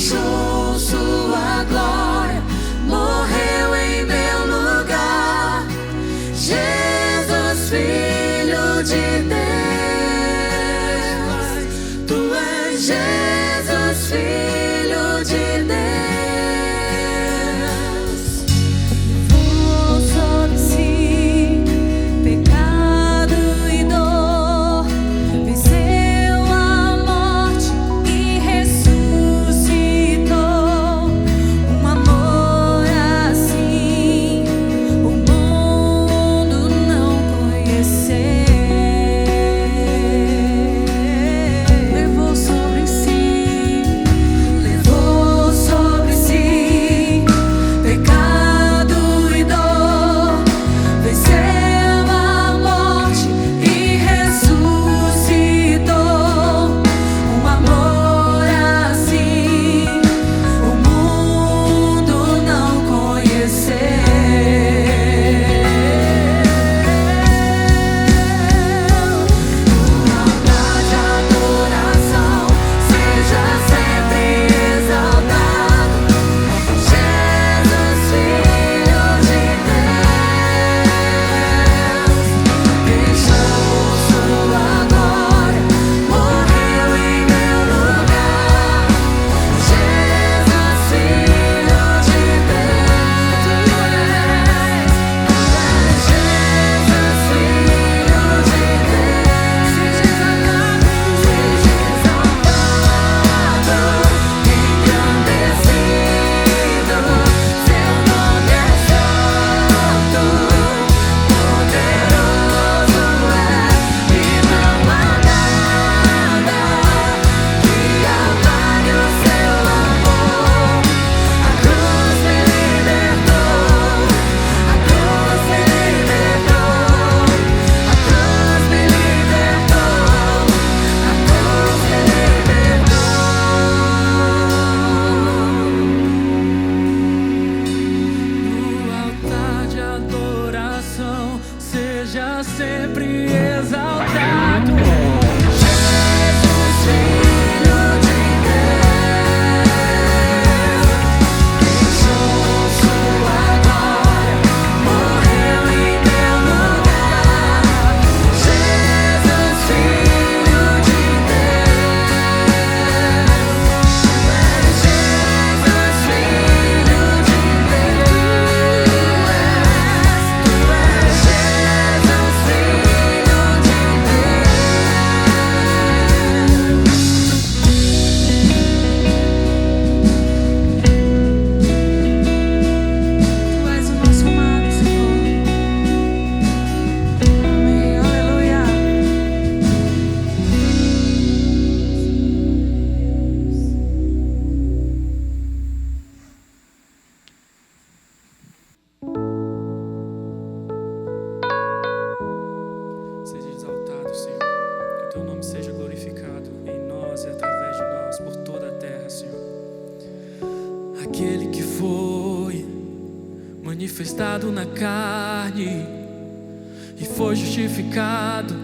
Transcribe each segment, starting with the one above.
deixou sua glória, morreu em meu lugar. Jesus, Filho de Deus, tu és Jesus, Filho de Deus. Levou sobre si pecado e dor, venceu a morte e ressuscitou. Um amor assim o mundo não conheceu. Levou sobre si pecado e dor, venceu a morte e ressuscitou. Um amor assim o mundo não conheceu. Tua altar de adoração seja sempre exaltado. Jesus, Filho de Deus, deixou sua glória, morreu em meu lugar. Jesus, Filho de Deus, tu és Jesus, Filho de Deus. Seja exaltado, engrandecido, seu nome é santo, poderoso é, e não há nada que abale o seu amor. A cruz me libertou, a cruz me libertou, a cruz me libertou, a cruz me libertou. No altar de adoração seja sempre exaltado. Jesus, Filho de Deus, deixou sua glória, morreu em meu lugar. Jesus, Filho de Deus, tu és Jesus, Filho de Deus, tu és Jesus, Filho de Deus. Tu és o nosso amado Senhor. Amém, aleluia. Seja exaltado, Senhor. Que o teu nome seja glorificado em nós e através de nós por toda a terra, Senhor. Aquele que foi manifestado na carne e foi justificado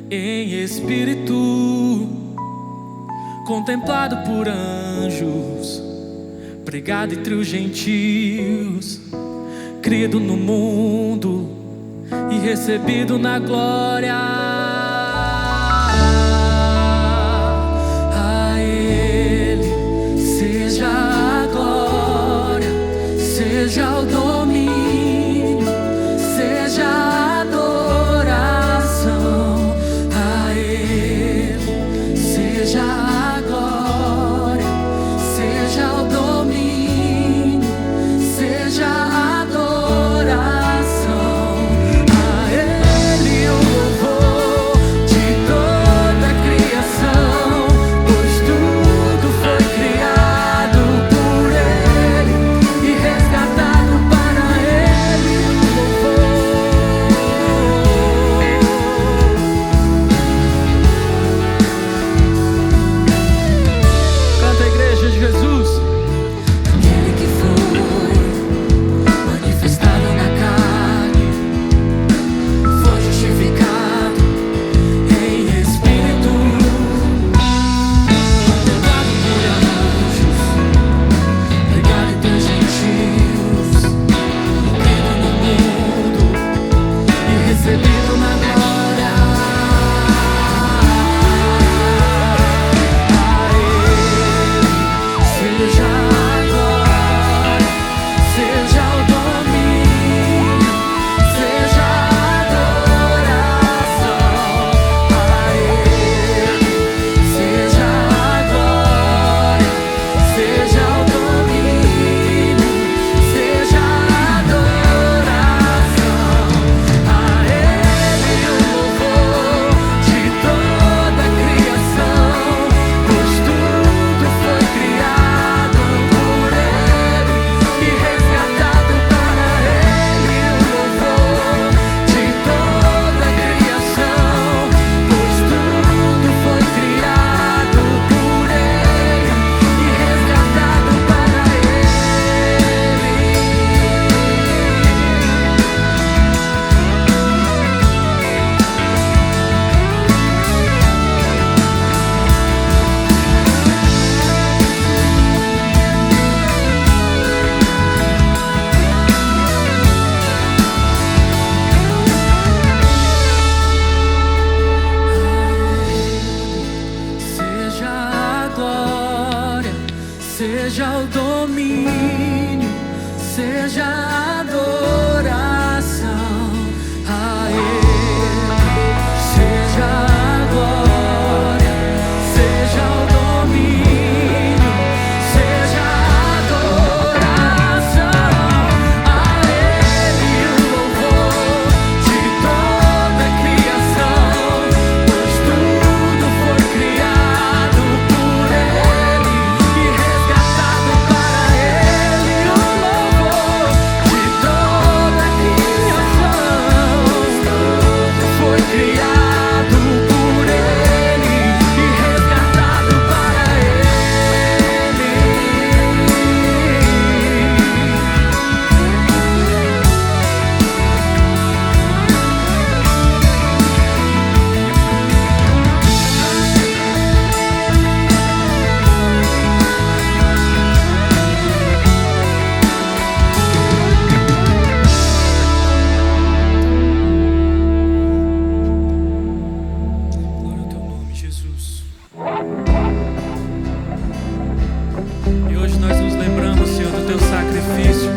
em espírito, contemplado por anjos, pregado entre os gentios, crido no mundo e recebido na glória. A Ele seja a glória, seja o domínio, seja a adoração. A Ele seja a glória, seja o domínio, seja a adoração. A Ele o louvor. Seja o domínio, seja a adoração a Ele, seja a glória, seja o domínio, seja a adoração a Ele, o louvor de toda a criação, pois tudo foi criado por Ele e resgatado para Ele, o louvor de toda a criação. Tudo foi criado por Ele e resgatado para Ele. Glória ao teu nome, Jesus. E hoje nós nos lembramos, Senhor, do teu sacrifício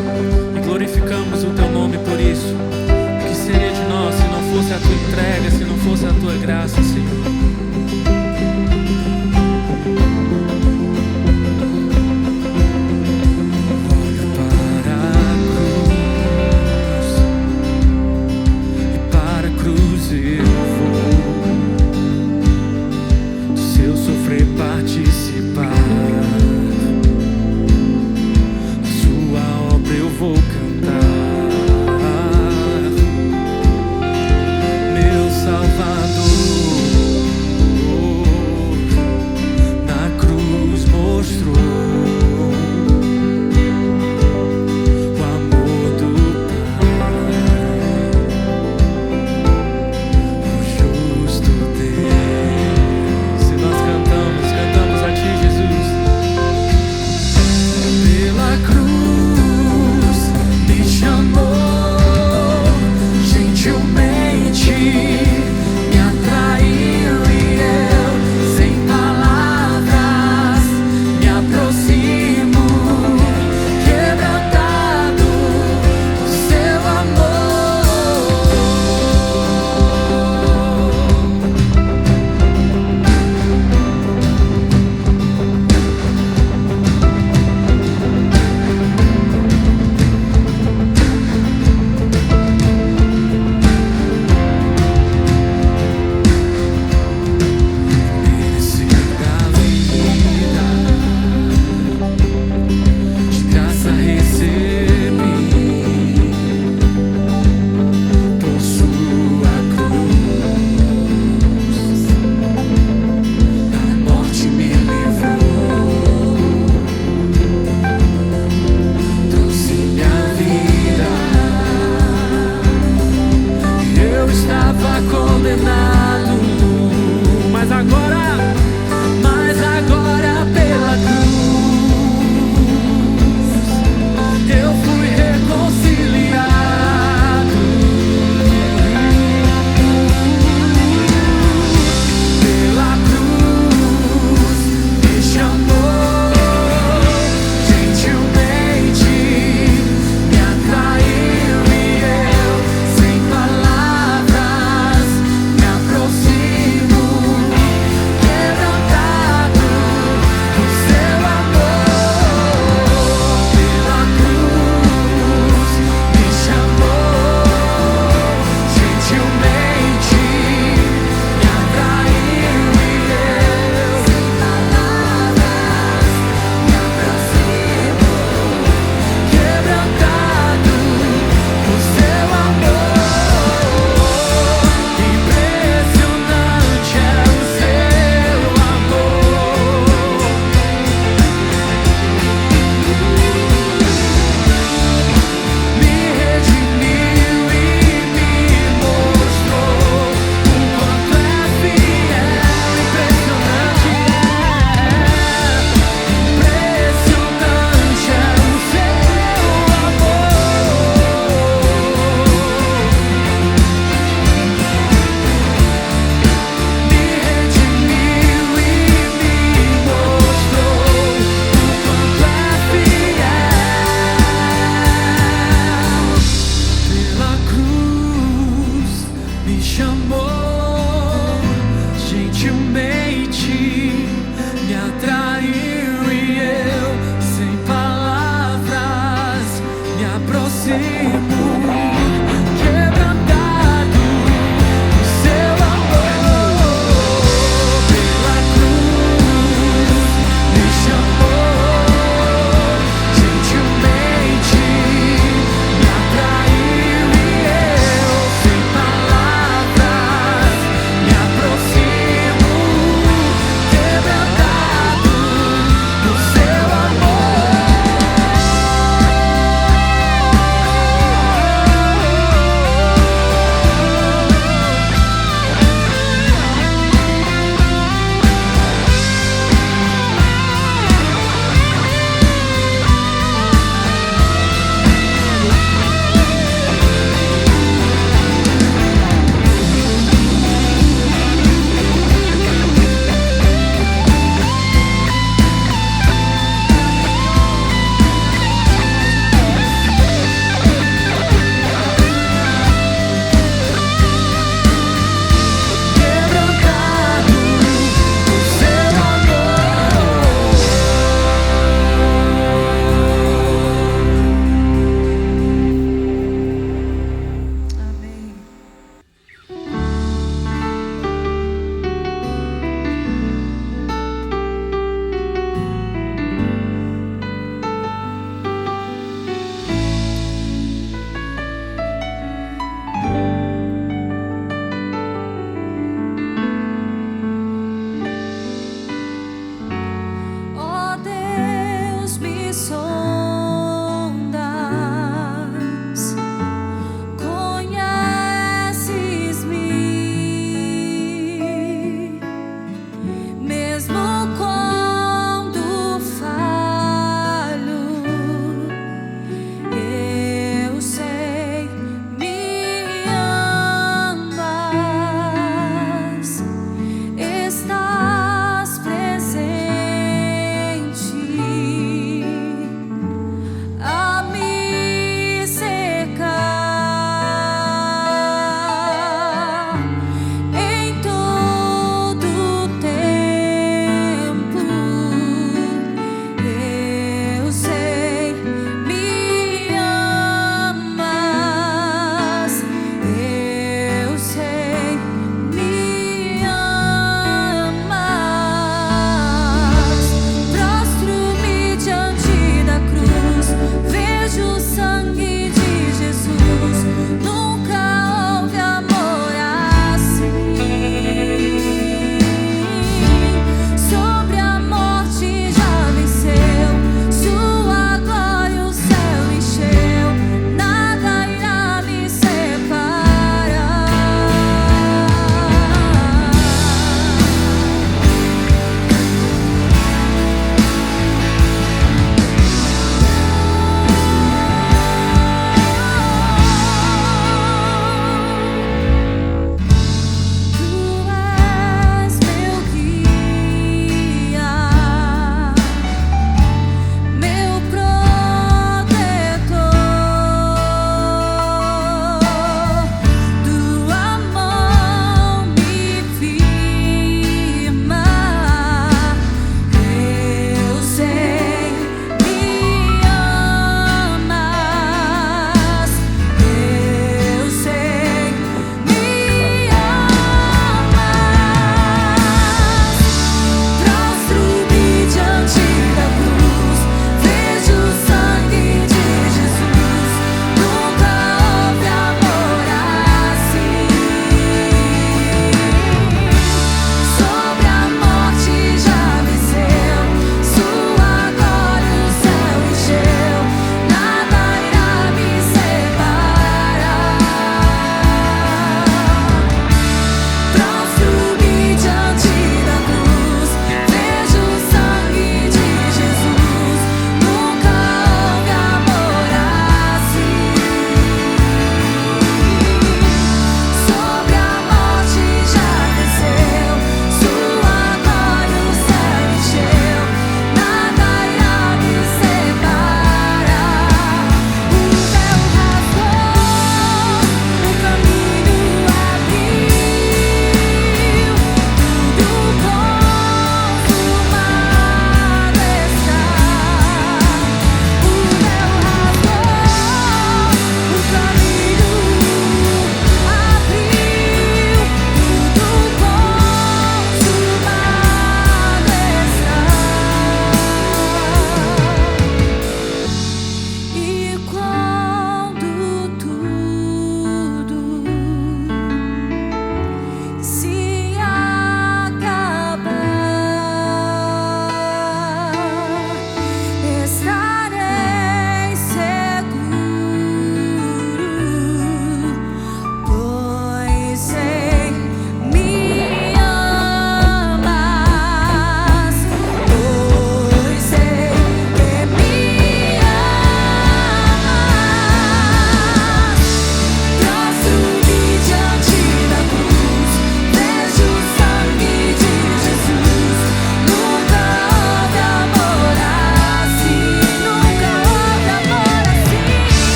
e glorificamos o teu nome por isso. O que seria de nós se não fosse a tua entrega, se não fosse a tua graça, Senhor? Olho para a cruz e para a cruz eu vou. Do seu sofrer participar, a sua obra eu vou cantar. Meu Salvador,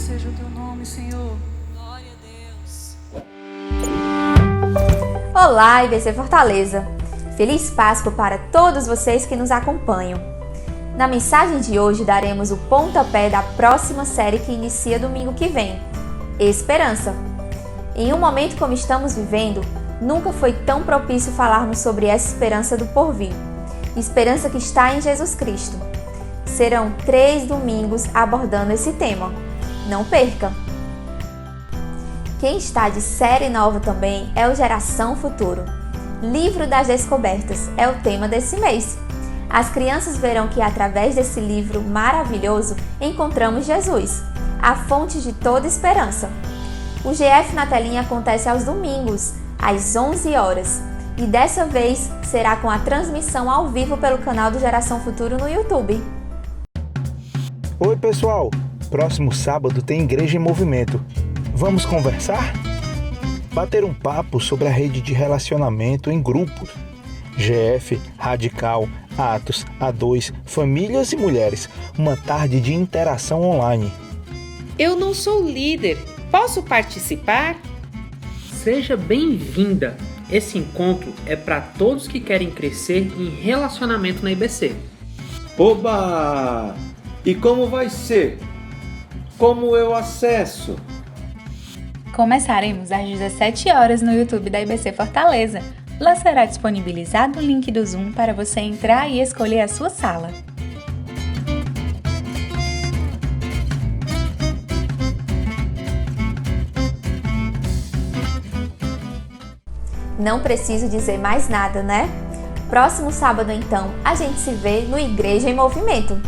seja o teu nome, Senhor. Glória a Deus. Olá, IBC Fortaleza! Feliz Páscoa para todos vocês que nos acompanham. Na mensagem de hoje daremos o pontapé da próxima série que inicia domingo que vem, Esperança. Em um momento como estamos vivendo, nunca foi tão propício falarmos sobre essa esperança do porvir, esperança que está em Jesus Cristo. Serão 3 domingos abordando esse tema. Não perca! Quem está de série nova também é o Geração Futuro. Livro das Descobertas é o tema desse mês. As crianças verão que através desse livro maravilhoso encontramos Jesus, a fonte de toda esperança. O GF na telinha acontece aos domingos, às 11 horas. E dessa vez será com a transmissão ao vivo pelo canal do Geração Futuro no YouTube. Oi pessoal, próximo sábado tem Igreja em Movimento. Vamos conversar? Bater um papo sobre a rede de relacionamento em grupos. GF, Radical, Atos, A2, Famílias e Mulheres. Uma tarde de interação online. Eu não sou líder. Posso participar? Seja bem-vinda! Esse encontro é para todos que querem crescer em relacionamento na IBC. Oba! E como vai ser? Como eu acesso? Começaremos às 17 horas no YouTube da IBC Fortaleza. Lá será disponibilizado o link do Zoom para você entrar e escolher a sua sala. Não preciso dizer mais nada, né? Próximo sábado, então, a gente se vê no Igreja em Movimento.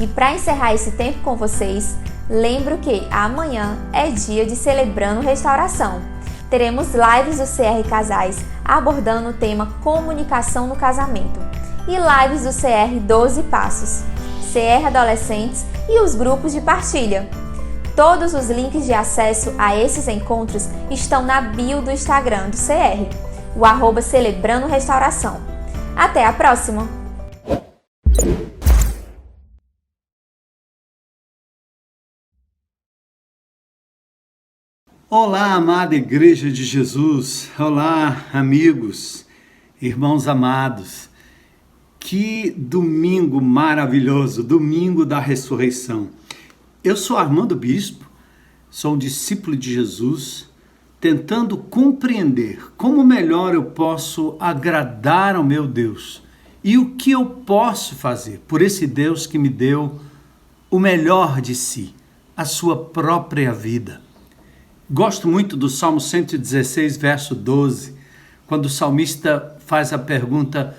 E para encerrar esse tempo com vocês, lembro que amanhã é dia de Celebrando Restauração. Teremos lives do CR Casais abordando o tema Comunicação no Casamento e lives do CR 12 Passos, CR Adolescentes e os grupos de partilha. Todos os links de acesso a esses encontros estão na bio do Instagram do CR, o @Celebrando Restauração. Até a próxima! Olá, amada Igreja de Jesus. Olá, amigos, irmãos amados. Que domingo maravilhoso, domingo da ressurreição. Eu sou Armando Bispo, sou um discípulo de Jesus, tentando compreender como melhor eu posso agradar ao meu Deus e o que eu posso fazer por esse Deus que me deu o melhor de si, a sua própria vida. Gosto muito do Salmo 116, verso 12, quando o salmista faz a pergunta: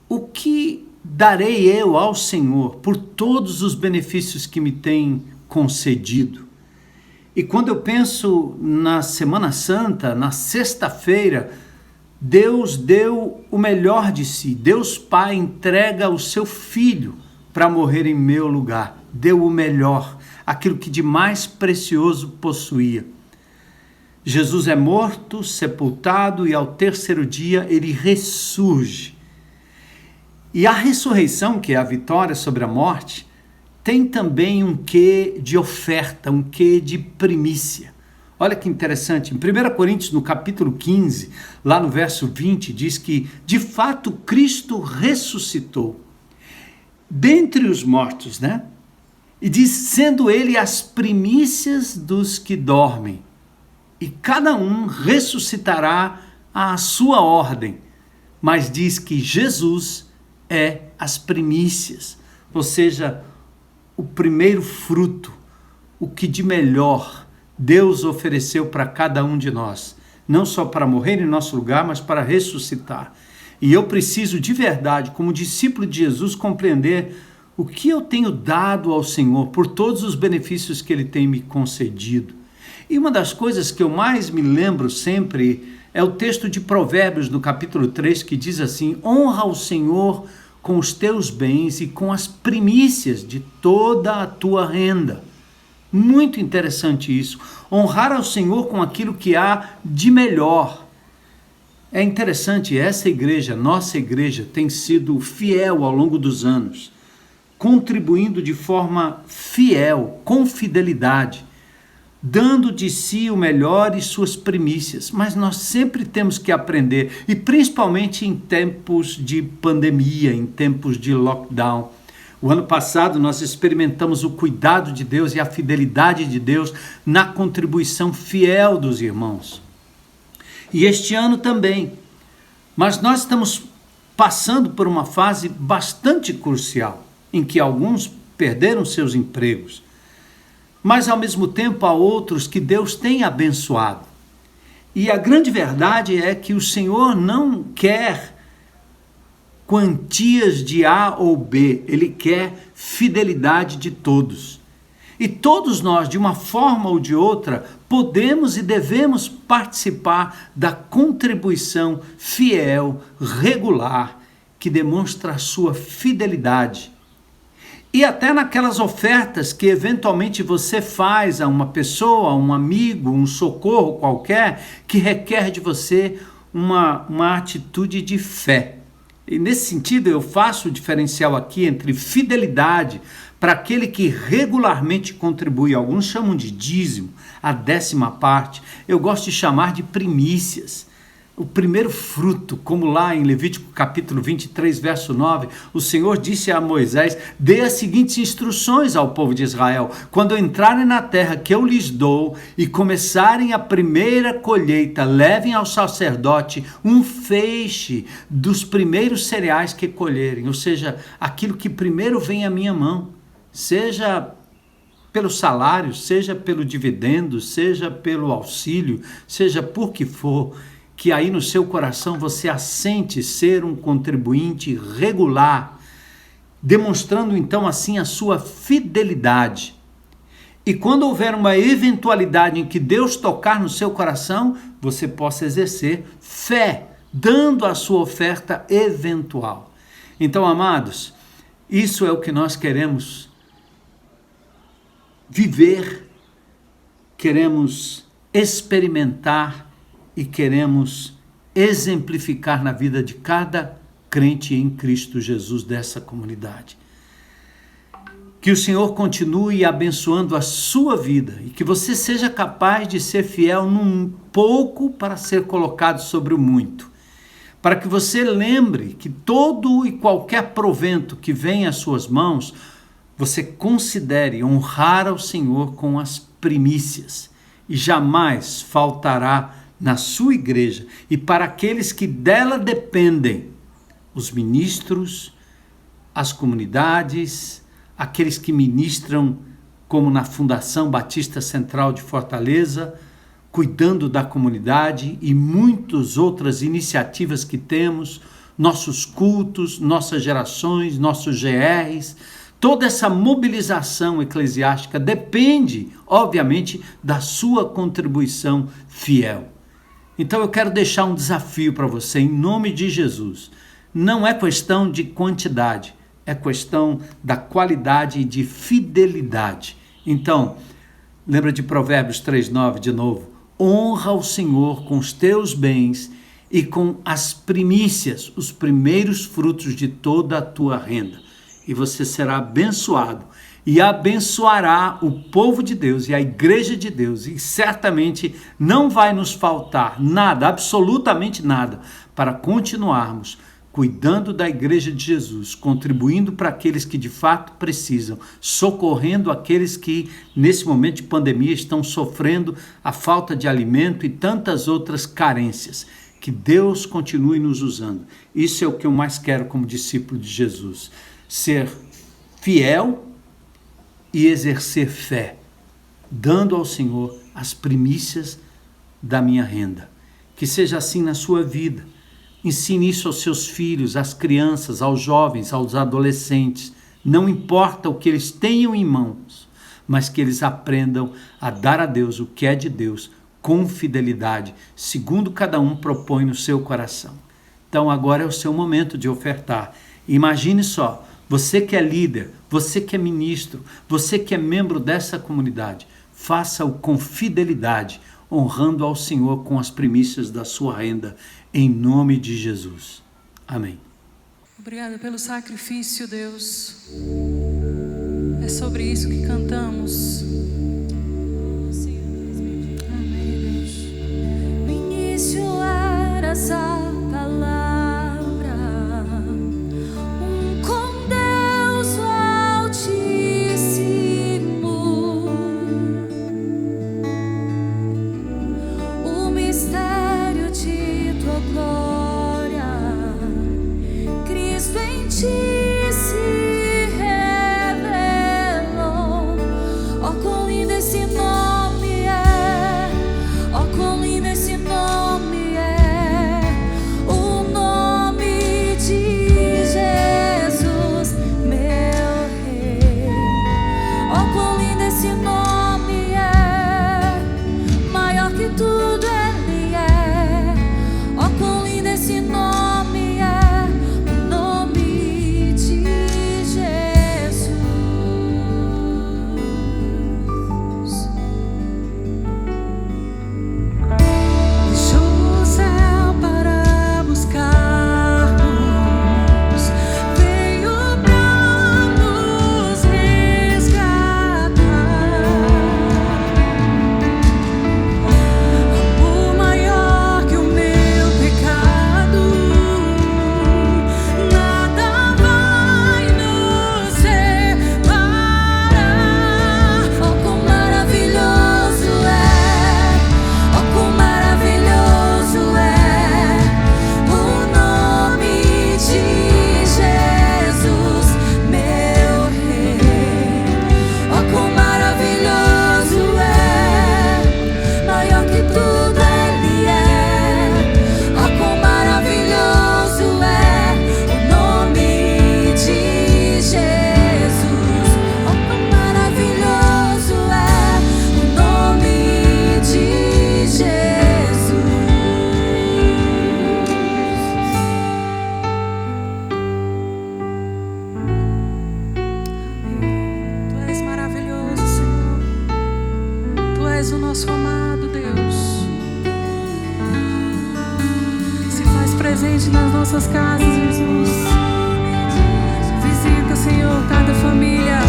o que darei eu ao Senhor por todos os benefícios que me tem concedido? E quando eu penso na Semana Santa, na sexta-feira, Deus deu o melhor de si. Deus Pai entrega o seu Filho para morrer em meu lugar. Deu o melhor, aquilo que de mais precioso possuía. Jesus é morto, sepultado e ao terceiro dia ele ressurge. E a ressurreição, que é a vitória sobre a morte, tem também um quê de oferta, um quê de primícia. Olha que interessante, em 1 Coríntios, no capítulo 15, lá no verso 20, diz que, de fato, Cristo ressuscitou dentre os mortos, né? E diz, sendo ele as primícias dos que dormem. E cada um ressuscitará à sua ordem. Mas diz que Jesus é as primícias, ou seja, o primeiro fruto, o que de melhor Deus ofereceu para cada um de nós, não só para morrer em nosso lugar, mas para ressuscitar. E eu preciso de verdade, como discípulo de Jesus, compreender o que eu tenho dado ao Senhor por todos os benefícios que Ele tem me concedido. E uma das coisas que eu mais me lembro sempre é o texto de Provérbios, no capítulo 3, que diz assim: honra o Senhor com os teus bens e com as primícias de toda a tua renda. Muito interessante isso. Honrar ao Senhor com aquilo que há de melhor. É interessante, essa igreja, nossa igreja, tem sido fiel ao longo dos anos, contribuindo de forma fiel, com fidelidade, dando de si o melhor e suas primícias. Mas nós sempre temos que aprender, e principalmente em tempos de pandemia, em tempos de lockdown. O ano passado nós experimentamos o cuidado de Deus e a fidelidade de Deus na contribuição fiel dos irmãos. E este ano também. Mas nós estamos passando por uma fase bastante crucial, em que alguns perderam seus empregos. Mas ao mesmo tempo há outros que Deus tem abençoado. E a grande verdade é que o Senhor não quer quantias de A ou B, Ele quer fidelidade de todos. E todos nós, de uma forma ou de outra, podemos e devemos participar da contribuição fiel, regular, que demonstra a sua fidelidade. E até naquelas ofertas que eventualmente você faz a uma pessoa, a um amigo, um socorro qualquer, que requer de você uma atitude de fé. E nesse sentido eu faço o diferencial aqui entre fidelidade para aquele que regularmente contribui, alguns chamam de dízimo, a 10ª parte, eu gosto de chamar de primícias. O primeiro fruto, como lá em Levítico capítulo 23, verso 9, o Senhor disse a Moisés: dê as seguintes instruções ao povo de Israel: quando entrarem na terra que eu lhes dou e começarem a primeira colheita, levem ao sacerdote um feixe dos primeiros cereais que colherem, ou seja, aquilo que primeiro vem à minha mão, seja pelo salário, seja pelo dividendo, seja pelo auxílio, seja por que for, que aí no seu coração você assente ser um contribuinte regular, demonstrando então assim a sua fidelidade. E quando houver uma eventualidade em que Deus tocar no seu coração, você possa exercer fé, dando a sua oferta eventual. Então, amados, isso é o que nós queremos viver, queremos experimentar e queremos exemplificar na vida de cada crente em Cristo Jesus dessa comunidade. Que o Senhor continue abençoando a sua vida e que você seja capaz de ser fiel num pouco para ser colocado sobre o muito. Para que você lembre que todo e qualquer provento que vem às suas mãos, você considere honrar ao Senhor com as primícias e jamais faltará na sua igreja e para aqueles que dela dependem, os ministros, as comunidades, aqueles que ministram, como na Fundação Batista Central de Fortaleza, cuidando da comunidade e muitas outras iniciativas que temos, nossos cultos, nossas gerações, nossos GRs, toda essa mobilização eclesiástica depende, obviamente, da sua contribuição fiel. Então eu quero deixar um desafio para você, em nome de Jesus. Não é questão de quantidade, é questão da qualidade e de fidelidade. Então, lembra de Provérbios 3:9 de novo? Honra o Senhor com os teus bens e com as primícias, os primeiros frutos de toda a tua renda. E você será abençoado e abençoará o povo de Deus e a igreja de Deus, e certamente não vai nos faltar nada, absolutamente nada, para continuarmos cuidando da igreja de Jesus, contribuindo para aqueles que de fato precisam, socorrendo aqueles que nesse momento de pandemia estão sofrendo a falta de alimento e tantas outras carências. Que Deus continue nos usando. Isso é o que eu mais quero como discípulo de Jesus, ser fiel e exercer fé, dando ao Senhor as primícias da minha renda. Que seja assim na sua vida. Ensine isso aos seus filhos, às crianças, aos jovens, aos adolescentes. Não importa o que eles tenham em mãos, mas que eles aprendam a dar a Deus o que é de Deus com fidelidade, segundo cada um propõe no seu coração. Então agora é o seu momento de ofertar. Imagine só, você que é líder, você que é ministro, você que é membro dessa comunidade, faça-o com fidelidade, honrando ao Senhor com as primícias da sua renda, em nome de Jesus. Amém. Obrigada pelo sacrifício, Deus. É sobre isso que cantamos. Senhor. faz o nosso amado Deus. Se faz presente nas nossas casas, Jesus. Visita, Senhor, cada família.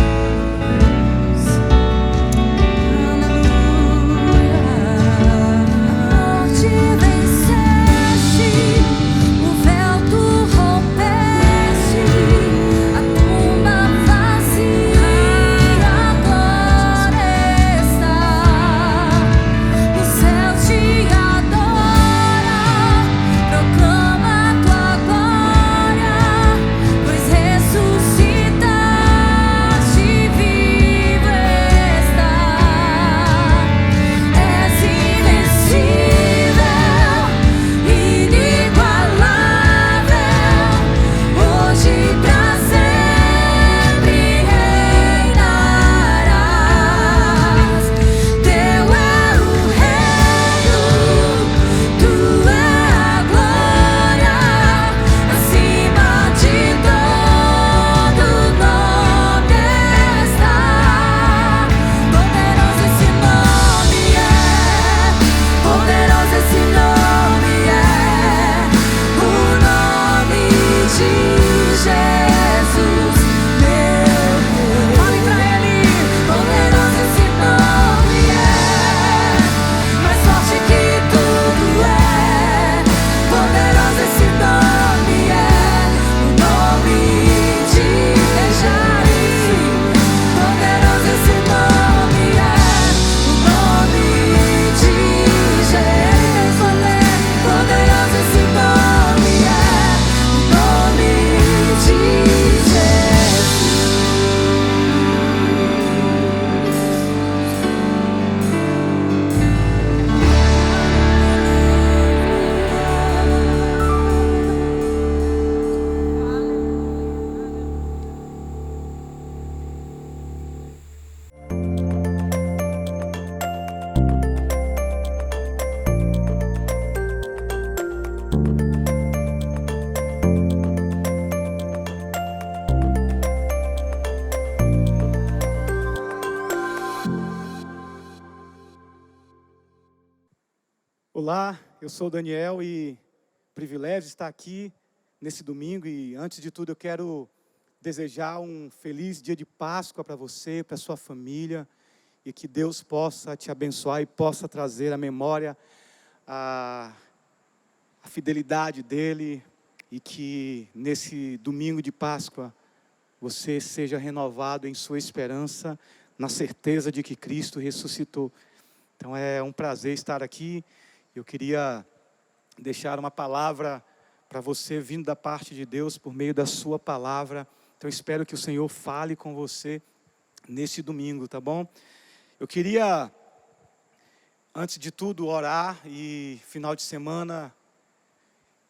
Olá, eu sou o Daniel e privilégio estar aqui nesse domingo. E antes de tudo eu quero desejar um feliz dia de Páscoa para você, para sua família, e que Deus possa te abençoar e possa trazer à memória a fidelidade dEle, e que nesse domingo de Páscoa você seja renovado em sua esperança, na certeza de que Cristo ressuscitou. Então é um prazer estar aqui. Eu queria deixar uma palavra para você, vindo da parte de Deus, por meio da sua palavra. Então, espero que o Senhor fale com você nesse domingo, tá bom? Eu queria, antes de tudo, orar, e final de semana,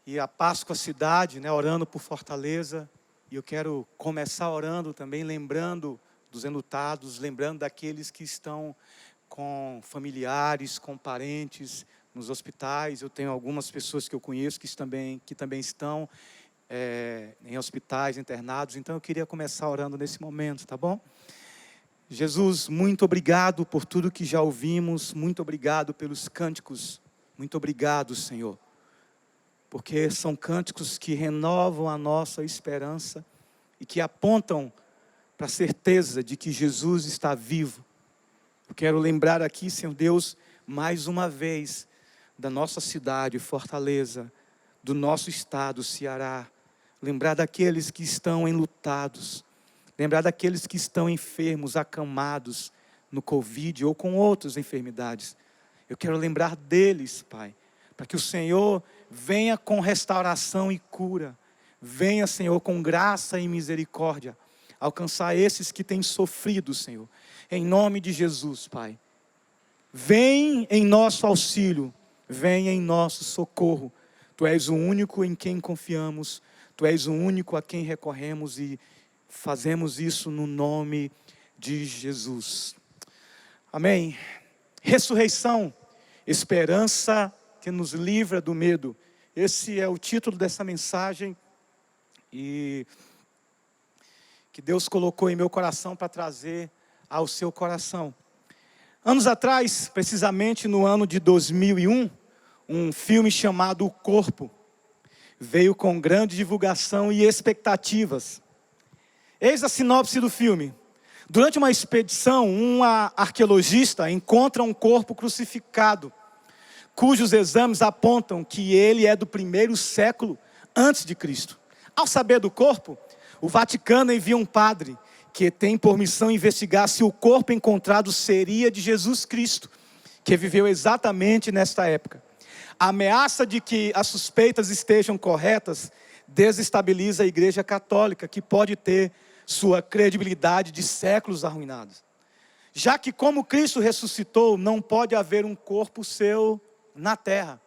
e a Páscoa cidade, né, orando por Fortaleza. E eu quero começar orando também, lembrando dos enlutados, lembrando daqueles que estão com familiares, com parentes, nos hospitais. Eu tenho algumas pessoas que eu conheço que também estão em hospitais, internados. Então eu queria começar orando nesse momento, tá bom? Jesus, muito obrigado por tudo que já ouvimos, muito obrigado pelos cânticos, muito obrigado, Senhor, porque são cânticos que renovam a nossa esperança e que apontam para a certeza de que Jesus está vivo. Eu quero lembrar aqui, Senhor Deus, mais uma vez, da nossa cidade, Fortaleza, do nosso estado, Ceará. Lembrar daqueles que estão enlutados. Lembrar daqueles que estão enfermos, acamados no Covid ou com outras enfermidades. Eu quero lembrar deles, Pai, para que o Senhor venha com restauração e cura. Venha, Senhor, com graça e misericórdia, alcançar esses que têm sofrido, Senhor. Em nome de Jesus, Pai. Vem em nosso auxílio. Vem em nosso socorro. Tu és o único em quem confiamos. Tu és o único a quem recorremos, e fazemos isso no nome de Jesus. Amém. Ressurreição, esperança que nos livra do medo. Esse é o título dessa mensagem, e que Deus colocou em meu coração para trazer ao seu coração. Anos atrás, precisamente no ano de 2001, um filme chamado O Corpo veio com grande divulgação e expectativas. Eis a sinopse do filme. Durante uma expedição, um arqueologista encontra um corpo crucificado, cujos exames apontam que ele é do 1º século antes de Cristo. Ao saber do corpo, o Vaticano envia um padre que tem por missão investigar se o corpo encontrado seria de Jesus Cristo, que viveu exatamente nesta época. A ameaça de que as suspeitas estejam corretas desestabiliza a Igreja Católica, que pode ter sua credibilidade de séculos arruinados. Já que, como Cristo ressuscitou, não pode haver um corpo seu na terra.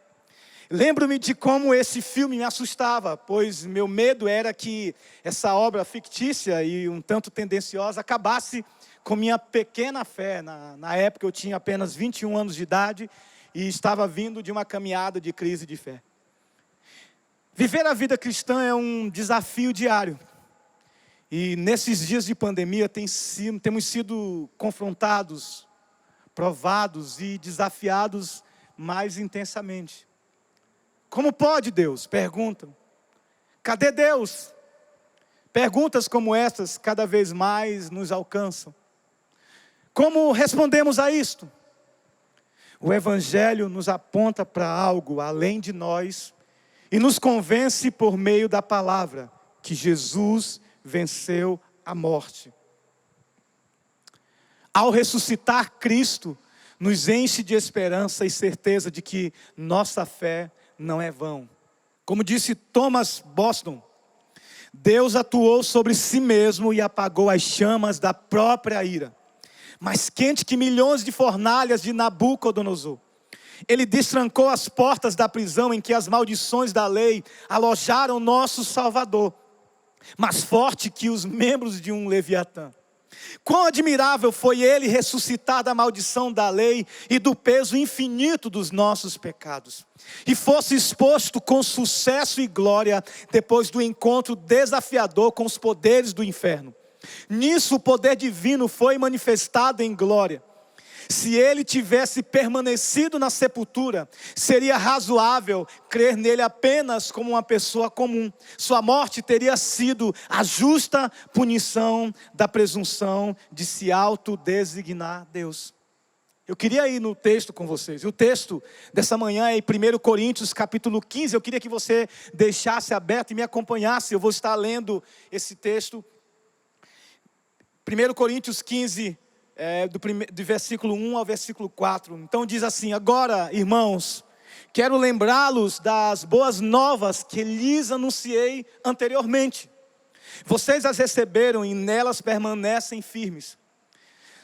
Lembro-me de como esse filme me assustava, pois meu medo era que essa obra fictícia e um tanto tendenciosa acabasse com minha pequena fé. Na época eu tinha apenas 21 anos de idade e estava vindo de uma caminhada de crise de fé. Viver a vida cristã é um desafio diário. E nesses dias de pandemia temos sido confrontados, provados e desafiados mais intensamente. Como pode Deus? Perguntam. Cadê Deus? Perguntas como estas cada vez mais nos alcançam. Como respondemos a isto? O Evangelho nos aponta para algo além de nós e nos convence por meio da palavra que Jesus venceu a morte. Ao ressuscitar Cristo, nos enche de esperança e certeza de que nossa fé não é vão. Como disse Thomas Boston, Deus atuou sobre si mesmo e apagou as chamas da própria ira, mais quente que milhões de fornalhas de Nabucodonosor. Ele destrancou as portas da prisão em que as maldições da lei alojaram nosso Salvador, mais forte que os membros de um Leviatã. Quão admirável foi ele ressuscitar da maldição da lei e do peso infinito dos nossos pecados. E fosse exposto com sucesso e glória depois do encontro desafiador com os poderes do inferno. Nisso o poder divino foi manifestado em glória. Se ele tivesse permanecido na sepultura, seria razoável crer nele apenas como uma pessoa comum. Sua morte teria sido a justa punição da presunção de se autodesignar Deus. Eu queria ir no texto com vocês. E o texto dessa manhã é em 1 Coríntios capítulo 15. Eu queria que você deixasse aberto e me acompanhasse. Eu vou estar lendo esse texto. 1 Coríntios 15, do versículo 1 ao versículo 4. Então diz assim: agora, irmãos, quero lembrá-los das boas novas que lhes anunciei anteriormente. Vocês as receberam e nelas permanecem firmes.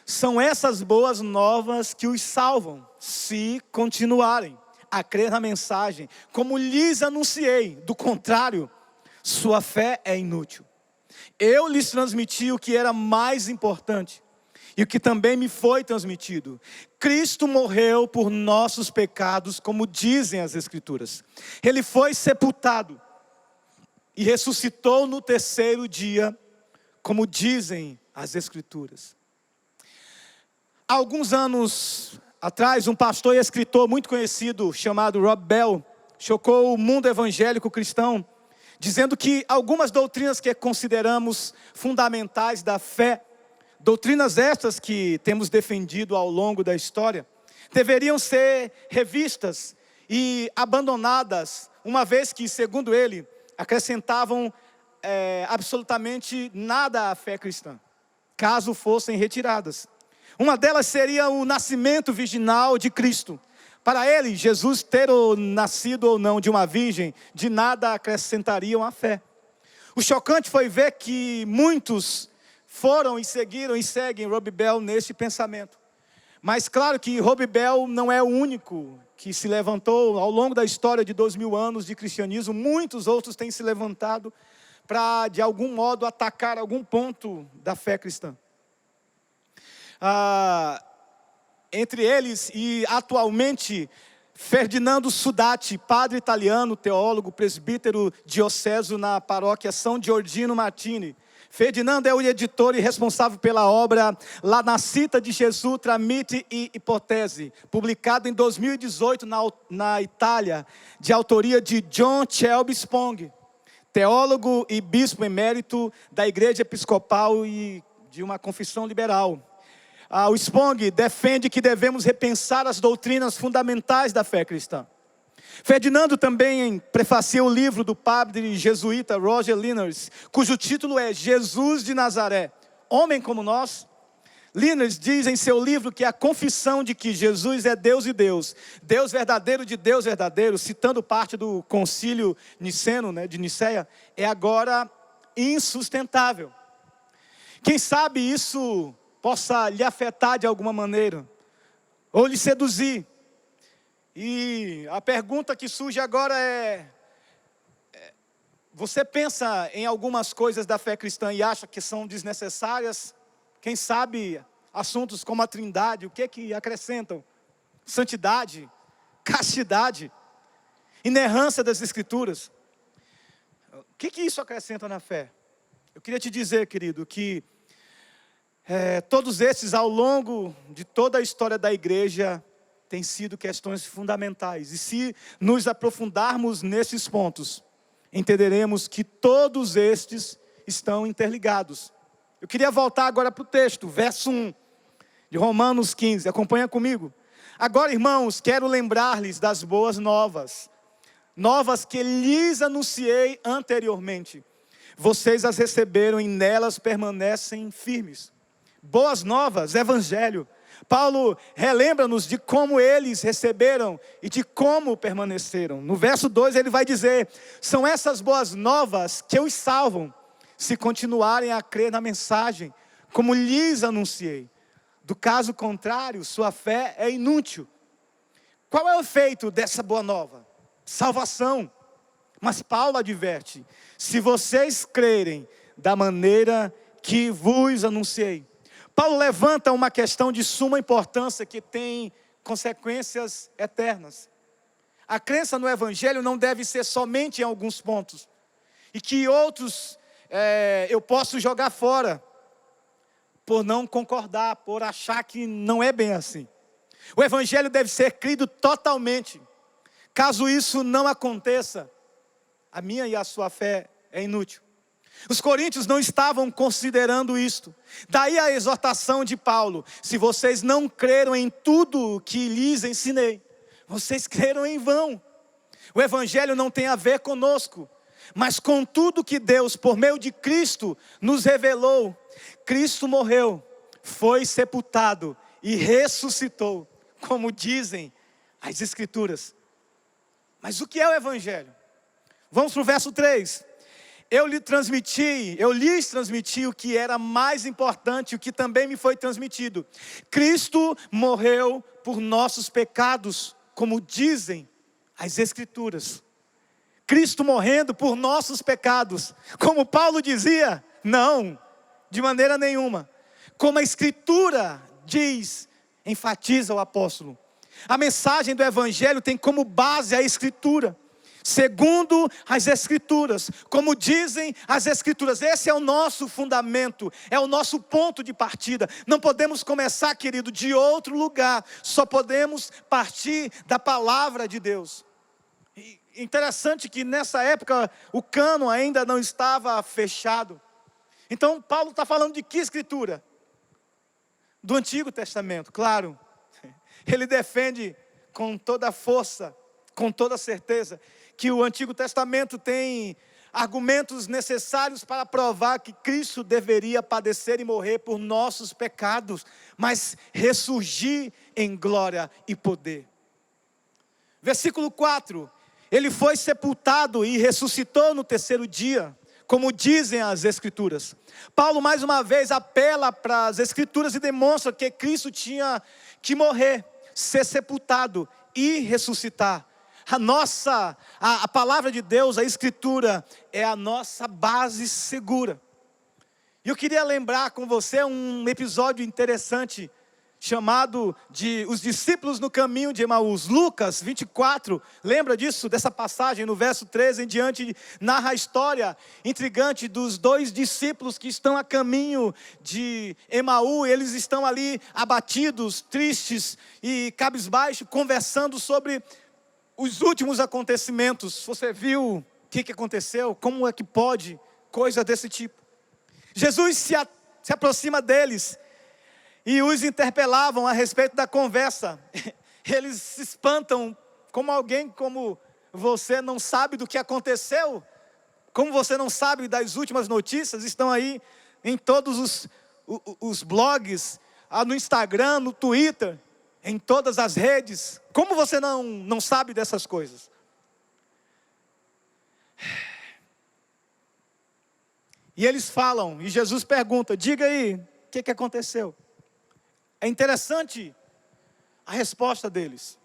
São essas boas novas que os salvam, se continuarem a crer na mensagem, como lhes anunciei. Do contrário, sua fé é inútil. Eu lhes transmiti o que era mais importante, e o que também me foi transmitido. Cristo morreu por nossos pecados, como dizem as Escrituras. Ele foi sepultado e ressuscitou no 3º dia, como dizem as Escrituras. Há alguns anos atrás, um pastor e escritor muito conhecido, chamado Rob Bell, chocou o mundo evangélico cristão, dizendo que algumas doutrinas que consideramos fundamentais da fé, doutrinas estas que temos defendido ao longo da história, deveriam ser revistas e abandonadas, uma vez que, segundo ele, acrescentavam absolutamente nada à fé cristã, caso fossem retiradas. Uma delas seria o nascimento virginal de Cristo. Para ele, Jesus ter nascido ou não de uma virgem, de nada acrescentariam à fé. O chocante foi ver que muitos foram e seguiram e seguem Rob Bell neste pensamento. Mas claro que Rob Bell não é o único que se levantou ao longo da história de 2000 anos de cristianismo. Muitos outros têm se levantado para, de algum modo, atacar algum ponto da fé cristã. Entre eles, e atualmente, Ferdinando Sudati, padre italiano, teólogo, presbítero diocesano na paróquia São Giorgino Martini, Ferdinando é o editor e responsável pela obra La Nascita de Jesus, Tramite e Ipotesi, publicado em 2018 na Itália, de autoria de John Shelby Spong, teólogo e bispo emérito da Igreja Episcopal e de uma confissão liberal. O Spong defende que devemos repensar as doutrinas fundamentais da fé cristã. Ferdinando também prefacia o livro do padre jesuíta Roger Liners, cujo título é Jesus de Nazaré, homem como nós. Liners diz em seu livro que a confissão de que Jesus é Deus e Deus, Deus verdadeiro de Deus verdadeiro, citando parte do concílio niceno, de Niceia, é agora insustentável. Quem sabe isso possa lhe afetar de alguma maneira, ou lhe seduzir. E a pergunta que surge agora você pensa em algumas coisas da fé cristã e acha que são desnecessárias? Quem sabe assuntos como a Trindade, o que acrescentam? Santidade, castidade, inerrância das Escrituras. O que isso acrescenta na fé? Eu queria te dizer, querido, que todos esses ao longo de toda a história da igreja têm sido questões fundamentais. E se nos aprofundarmos nesses pontos, entenderemos que todos estes estão interligados. Eu queria voltar agora para o texto, verso 1 de Romanos 15. Acompanha comigo. Agora, irmãos, quero lembrar-lhes das boas novas. Novas que lhes anunciei anteriormente. Vocês as receberam e nelas permanecem firmes. Boas novas, evangelho. Paulo relembra-nos de como eles receberam e de como permaneceram. No verso 2 ele vai dizer: são essas boas novas que os salvam, se continuarem a crer na mensagem, como lhes anunciei. Do caso contrário, sua fé é inútil. Qual é o efeito dessa boa nova? Salvação. Mas Paulo adverte: se vocês crerem da maneira que vos anunciei. Paulo levanta uma questão de suma importância que tem consequências eternas. A crença no Evangelho não deve ser somente em alguns pontos, e que outros eu posso jogar fora, por não concordar, por achar que não é bem assim. O Evangelho deve ser crido totalmente. Caso isso não aconteça, a minha e a sua fé é inútil. Os coríntios não estavam considerando isto. Daí a exortação de Paulo: se vocês não creram em tudo que lhes ensinei, vocês creram em vão. O Evangelho não tem a ver conosco, mas com tudo que Deus, por meio de Cristo, nos revelou. Cristo morreu, foi sepultado e ressuscitou, como dizem as Escrituras. Mas o que é o Evangelho? Vamos para o verso 3. Eu lhes transmiti o que era mais importante, o que também me foi transmitido. Cristo morreu por nossos pecados, como dizem as Escrituras. Cristo morrendo por nossos pecados, como Paulo dizia? Não, de maneira nenhuma. Como a Escritura diz, enfatiza o apóstolo. A mensagem do Evangelho tem como base a Escritura. Segundo as Escrituras, como dizem as Escrituras, esse é o nosso fundamento, é o nosso ponto de partida. Não podemos começar, querido, de outro lugar, só podemos partir da palavra de Deus. E interessante que nessa época o cânon ainda não estava fechado. Então Paulo está falando de que Escritura? Do Antigo Testamento, claro. Ele defende com toda a força, com toda certeza, que o Antigo Testamento tem argumentos necessários para provar que Cristo deveria padecer e morrer por nossos pecados, mas ressurgir em glória e poder. Versículo 4, ele foi sepultado e ressuscitou no terceiro dia, como dizem as Escrituras. Paulo mais uma vez apela para as Escrituras e demonstra que Cristo tinha que morrer, ser sepultado e ressuscitar. A palavra de Deus, a Escritura, é a nossa base segura. E eu queria lembrar com você um episódio interessante chamado de os discípulos no caminho de Emaús. Lucas 24, lembra disso, dessa passagem, no verso 13 em diante, narra a história intrigante dos dois discípulos que estão a caminho de Emaús. Eles estão ali abatidos, tristes e cabisbaixos, conversando sobre os últimos acontecimentos. Você viu o que aconteceu? Como é que pode coisa desse tipo? Jesus se aproxima deles e os interpelavam a respeito da conversa. Eles se espantam, como alguém como você não sabe do que aconteceu, como você não sabe das últimas notícias, estão aí em todos os blogs, no Instagram, no Twitter, em todas as redes. Como você não sabe dessas coisas? E eles falam, e Jesus pergunta, diga aí, o que aconteceu? É interessante a resposta deles.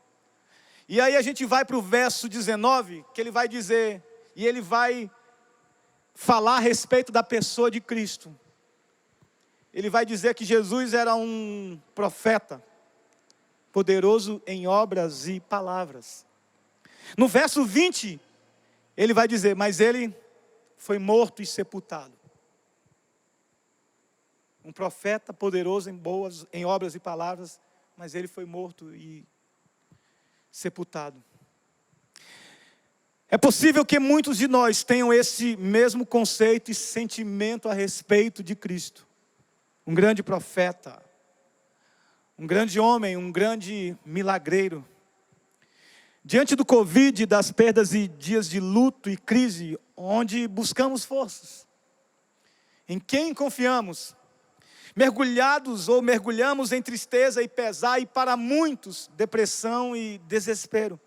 E aí a gente vai para o verso 19, que ele vai dizer, e ele vai falar a respeito da pessoa de Cristo. Ele vai dizer que Jesus era um profeta, poderoso em obras e palavras. No verso 20, ele vai dizer, mas ele foi morto e sepultado. Um profeta poderoso em obras e palavras, mas ele foi morto e sepultado. É possível que muitos de nós tenham esse mesmo conceito e sentimento a respeito de Cristo. Um grande profeta, um grande homem, um grande milagreiro. Diante do Covid, das perdas e dias de luto e crise, onde buscamos forças, em quem confiamos? Mergulhados ou mergulhamos em tristeza e pesar, e para muitos, depressão e desespero.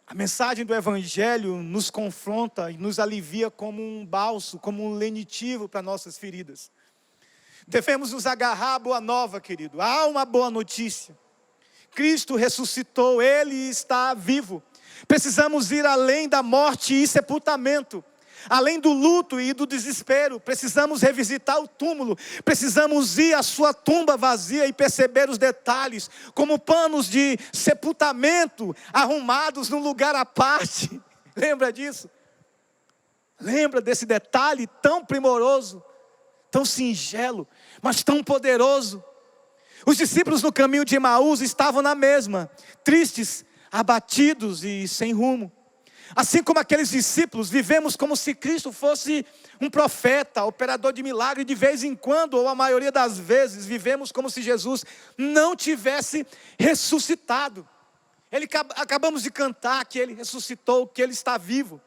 A mensagem do Evangelho nos confronta e nos alivia como um bálsamo, como um lenitivo para nossas feridas. Devemos nos agarrar à boa nova, querido. Há uma boa notícia. Cristo ressuscitou, Ele está vivo. Precisamos ir além da morte e sepultamento. Além do luto e do desespero, precisamos revisitar o túmulo, precisamos ir à sua tumba vazia e perceber os detalhes, como panos de sepultamento arrumados num lugar à parte. Lembra disso? Lembra desse detalhe tão primoroso, tão singelo, mas tão poderoso? Os discípulos no caminho de Emaús estavam na mesma, tristes, abatidos e sem rumo. Assim como aqueles discípulos, vivemos como se Cristo fosse um profeta, operador de milagre. De vez em quando, ou a maioria das vezes, vivemos como se Jesus não tivesse ressuscitado. Acabamos de cantar que Ele ressuscitou, que Ele está vivo.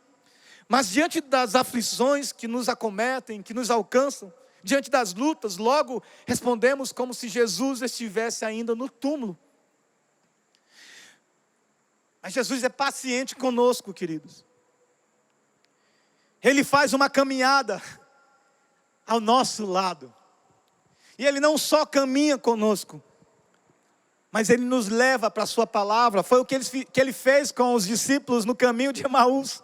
Mas diante das aflições que nos acometem, que nos alcançam, diante das lutas, logo respondemos como se Jesus estivesse ainda no túmulo. Mas Jesus é paciente conosco, queridos. Ele faz uma caminhada ao nosso lado. E Ele não só caminha conosco, mas Ele nos leva para a sua palavra. Foi o que Ele fez com os discípulos no caminho de Emaús.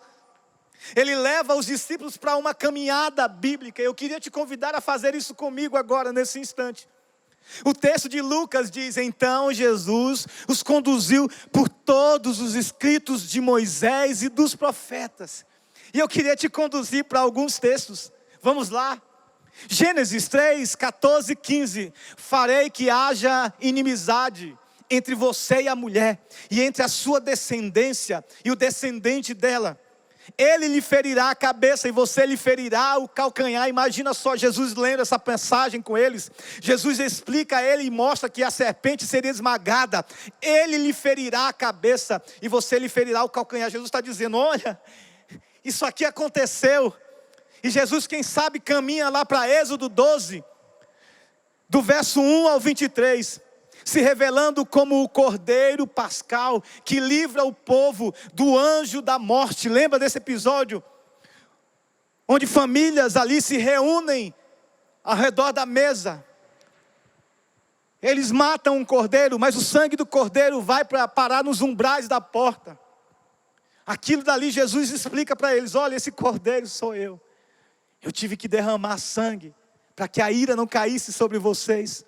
Ele leva os discípulos para uma caminhada bíblica. Eu queria te convidar a fazer isso comigo agora, nesse instante. O texto de Lucas diz, então Jesus os conduziu por todos os escritos de Moisés e dos profetas. E eu queria te conduzir para alguns textos. Vamos lá. Gênesis 3, 14 e 15. Farei que haja inimizade entre você e a mulher, e entre a sua descendência e o descendente dela. Ele lhe ferirá a cabeça e você lhe ferirá o calcanhar. Imagina só Jesus lendo essa passagem com eles. Jesus explica a ele e mostra que a serpente seria esmagada. Ele lhe ferirá a cabeça e você lhe ferirá o calcanhar. Jesus está dizendo, olha, isso aqui aconteceu. E Jesus, quem sabe, caminha lá para Êxodo 12, do verso 1 ao 23. Se revelando como o Cordeiro Pascal, que livra o povo do anjo da morte. Lembra desse episódio? Onde famílias ali se reúnem ao redor da mesa. Eles matam um cordeiro, mas o sangue do cordeiro vai para parar nos umbrais da porta. Aquilo dali Jesus explica para eles, olha, esse cordeiro sou eu. Eu tive que derramar sangue para que a ira não caísse sobre vocês.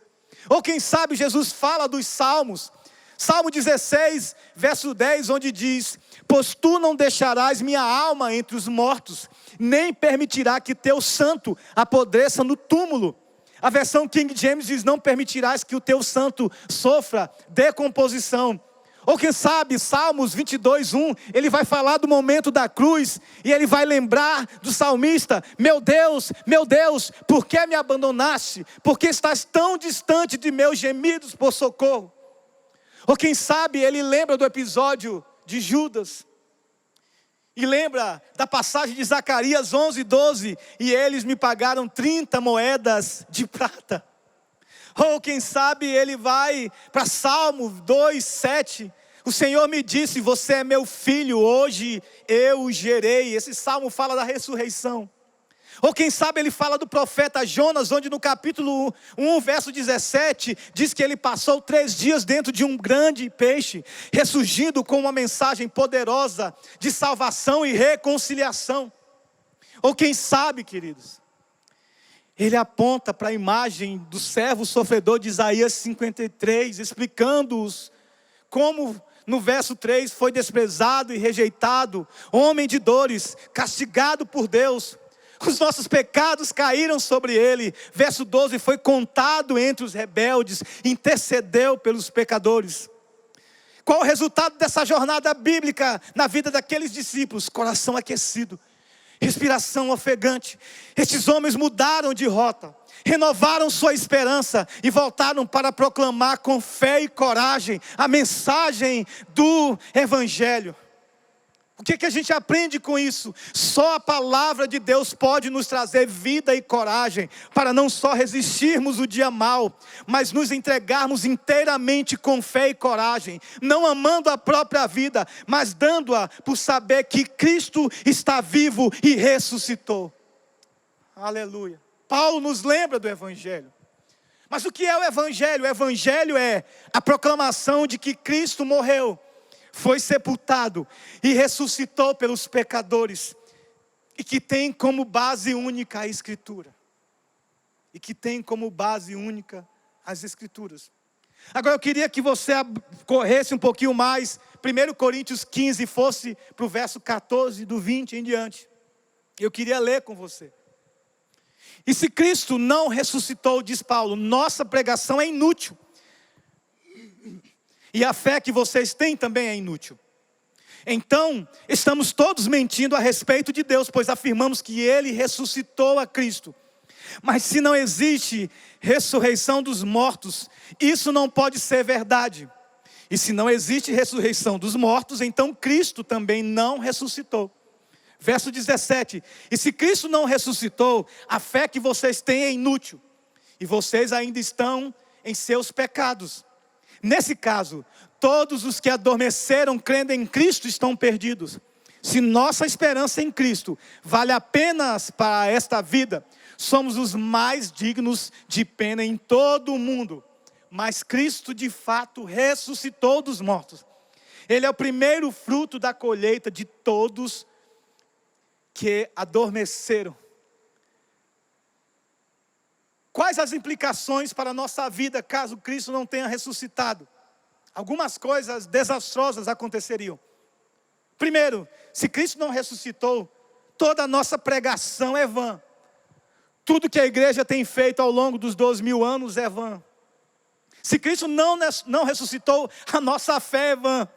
Ou quem sabe Jesus fala dos salmos. Salmo 16, verso 10, onde diz: pois tu não deixarás minha alma entre os mortos, nem permitirá que teu santo apodreça no túmulo. A versão King James diz: não permitirás que o teu santo sofra decomposição. Ou quem sabe, Salmos 22, 1, ele vai falar do momento da cruz, e ele vai lembrar do salmista: meu Deus, por que me abandonaste? Por que estás tão distante de meus gemidos por socorro? Ou quem sabe, ele lembra do episódio de Judas, e lembra da passagem de Zacarias 11, 12, e eles me pagaram 30 moedas de prata. Ou quem sabe ele vai para Salmo 2, 7. O Senhor me disse: você é meu filho, hoje eu o gerei. Esse salmo fala da ressurreição. Ou quem sabe ele fala do profeta Jonas, onde no capítulo 1, verso 17, diz que ele passou 3 dias dentro de um grande peixe, ressurgindo com uma mensagem poderosa de salvação e reconciliação. Ou quem sabe, queridos, ele aponta para a imagem do servo sofredor de Isaías 53, explicando-os como no verso 3 foi desprezado e rejeitado, homem de dores, castigado por Deus. Os nossos pecados caíram sobre ele. Verso 12, foi contado entre os rebeldes, intercedeu pelos pecadores. Qual o resultado dessa jornada bíblica na vida daqueles discípulos? Coração aquecido, respiração ofegante. Estes homens mudaram de rota, renovaram sua esperança e voltaram para proclamar com fé e coragem a mensagem do Evangelho. O que a gente aprende com isso? Só a palavra de Deus pode nos trazer vida e coragem para não só resistirmos o dia mau, mas nos entregarmos inteiramente com fé e coragem, não amando a própria vida, mas dando-a por saber que Cristo está vivo e ressuscitou. Aleluia. Paulo nos lembra do Evangelho. Mas o que é o Evangelho? O Evangelho é a proclamação de que Cristo morreu, foi sepultado e ressuscitou pelos pecadores, e que tem como base única a Escritura. E que tem como base única as Escrituras. Agora eu queria que você corresse um pouquinho mais, 1 Coríntios 15, fosse para o verso 14, do 20 em diante. Eu queria ler com você. E se Cristo não ressuscitou, diz Paulo, nossa pregação é inútil. E a fé que vocês têm também é inútil. Então, estamos todos mentindo a respeito de Deus, pois afirmamos que Ele ressuscitou a Cristo. Mas se não existe ressurreição dos mortos, isso não pode ser verdade. E se não existe ressurreição dos mortos, então Cristo também não ressuscitou. Verso 17, e se Cristo não ressuscitou, a fé que vocês têm é inútil, e vocês ainda estão em seus pecados. Nesse caso, todos os que adormeceram crendo em Cristo estão perdidos. Se nossa esperança em Cristo vale apenas para esta vida, somos os mais dignos de pena em todo o mundo. Mas Cristo de fato ressuscitou dos mortos. Ele é o primeiro fruto da colheita de todos que adormeceram. Quais as implicações para a nossa vida caso Cristo não tenha ressuscitado? Algumas coisas desastrosas aconteceriam. Primeiro, se Cristo não ressuscitou, toda a nossa pregação é vã. Tudo que a igreja tem feito ao longo dos 2000 anos é vã. Se Cristo não ressuscitou, a nossa fé é vã.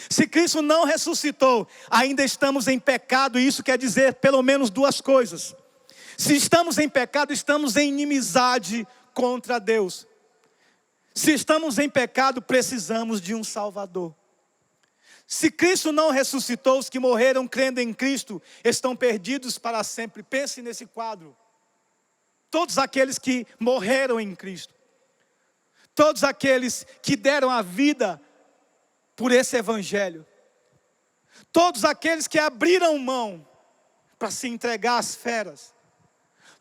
Se Cristo não ressuscitou, ainda estamos em pecado, e isso quer dizer pelo menos 2 coisas. Se estamos em pecado, estamos em inimizade contra Deus. Se estamos em pecado, precisamos de um Salvador. Se Cristo não ressuscitou, os que morreram crendo em Cristo estão perdidos para sempre. Pense nesse quadro. Todos aqueles que morreram em Cristo, todos aqueles que deram a vida por esse Evangelho, todos aqueles que abriram mão para se entregar às feras,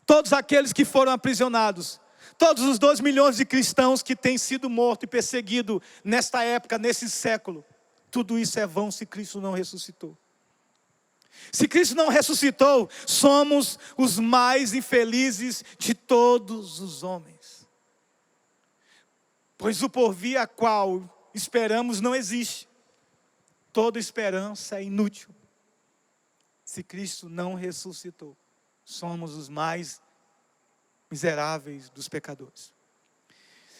todos aqueles que foram aprisionados, todos os 2 milhões de cristãos que têm sido mortos e perseguidos nesta época, nesse século, tudo isso é vão se Cristo não ressuscitou. Se Cristo não ressuscitou, somos os mais infelizes de todos os homens. pois o porvir a qual esperamos não existe. Toda esperança é inútil. Se Cristo não ressuscitou, somos os mais miseráveis dos pecadores.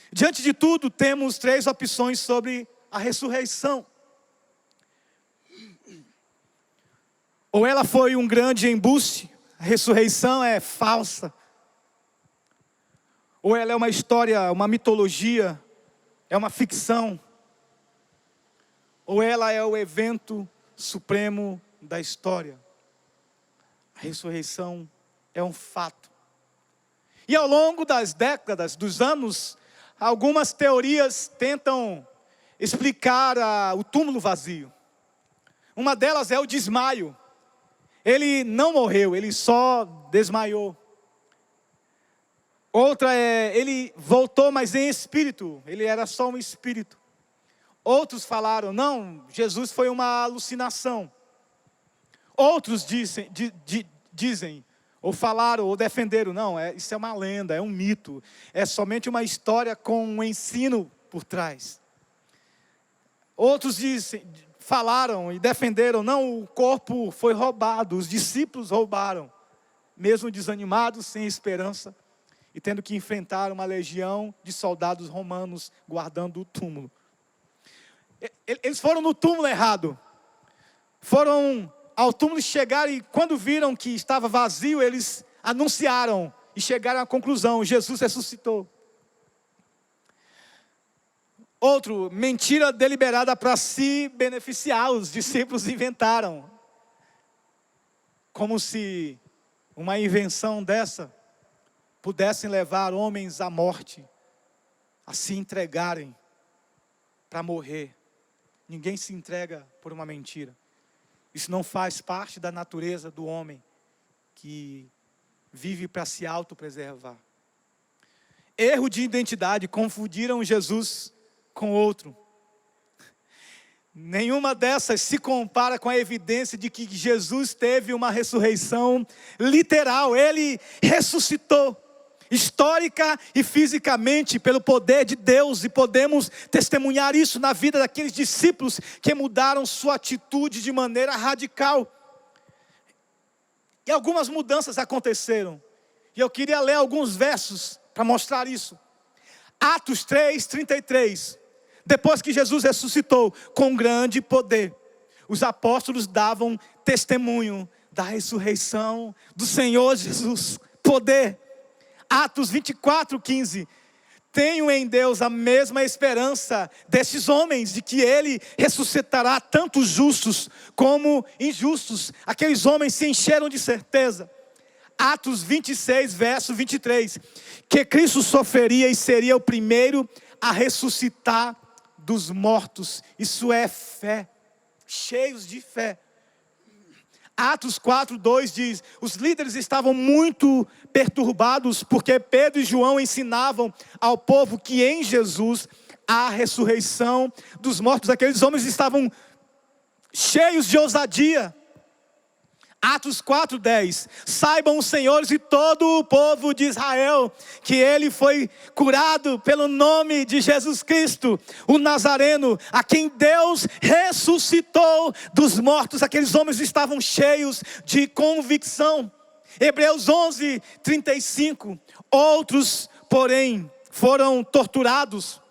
Diante de tudo, temos 3 opções sobre a ressurreição. Ou ela foi um grande embuste, a ressurreição é falsa. Ou ela é uma história, uma mitologia, é uma ficção. Ou ela é o evento supremo da história. A ressurreição é um fato. E ao longo das décadas, dos anos, algumas teorias tentam explicar o túmulo vazio. Uma delas é o desmaio. Ele não morreu, ele só desmaiou. Outra é, ele voltou, mas em espírito. Ele era só um espírito. Outros falaram, não, Jesus foi uma alucinação. Outros dizem, ou falaram, ou defenderam, não, isso é uma lenda, é um mito. É somente uma história com um ensino por trás. Outros falaram e defenderam, não, o corpo foi roubado, os discípulos roubaram. Mesmo desanimados, sem esperança, e tendo que enfrentar uma legião de soldados romanos guardando o túmulo. Eles foram no túmulo errado. Foram ao túmulo, chegaram e quando viram que estava vazio, eles anunciaram e chegaram à conclusão, Jesus ressuscitou. Outro, mentira deliberada para se beneficiar, os discípulos inventaram. Como se uma invenção dessa pudessem levar homens à morte, a se entregarem para morrer. Ninguém se entrega por uma mentira. Isso não faz parte da natureza do homem que vive para se autopreservar. Erro de identidade, confundiram Jesus com outro. Nenhuma dessas se compara com a evidência de que Jesus teve uma ressurreição literal. Ele ressuscitou, histórica e fisicamente, pelo poder de Deus. E podemos testemunhar isso na vida daqueles discípulos que mudaram sua atitude de maneira radical. E algumas mudanças aconteceram. E eu queria ler alguns versos para mostrar isso. Atos 3:33. Depois que Jesus ressuscitou com grande poder, os apóstolos davam testemunho da ressurreição do Senhor Jesus. Poder. Atos 24:15. Tenho em Deus a mesma esperança desses homens, de que Ele ressuscitará tanto justos como injustos. Aqueles homens se encheram de certeza. Atos 26, verso 23. Que Cristo sofreria e seria o primeiro a ressuscitar dos mortos. Isso é fé, cheios de fé. Atos 4:2 diz, os líderes estavam muito perturbados, porque Pedro e João ensinavam ao povo que em Jesus há a ressurreição dos mortos. Aqueles homens estavam cheios de ousadia. Atos 4:10, saibam os senhores e todo o povo de Israel, que ele foi curado pelo nome de Jesus Cristo, o Nazareno, a quem Deus ressuscitou dos mortos. Aqueles homens estavam cheios de convicção. Hebreus 11:35, outros, porém, foram torturados,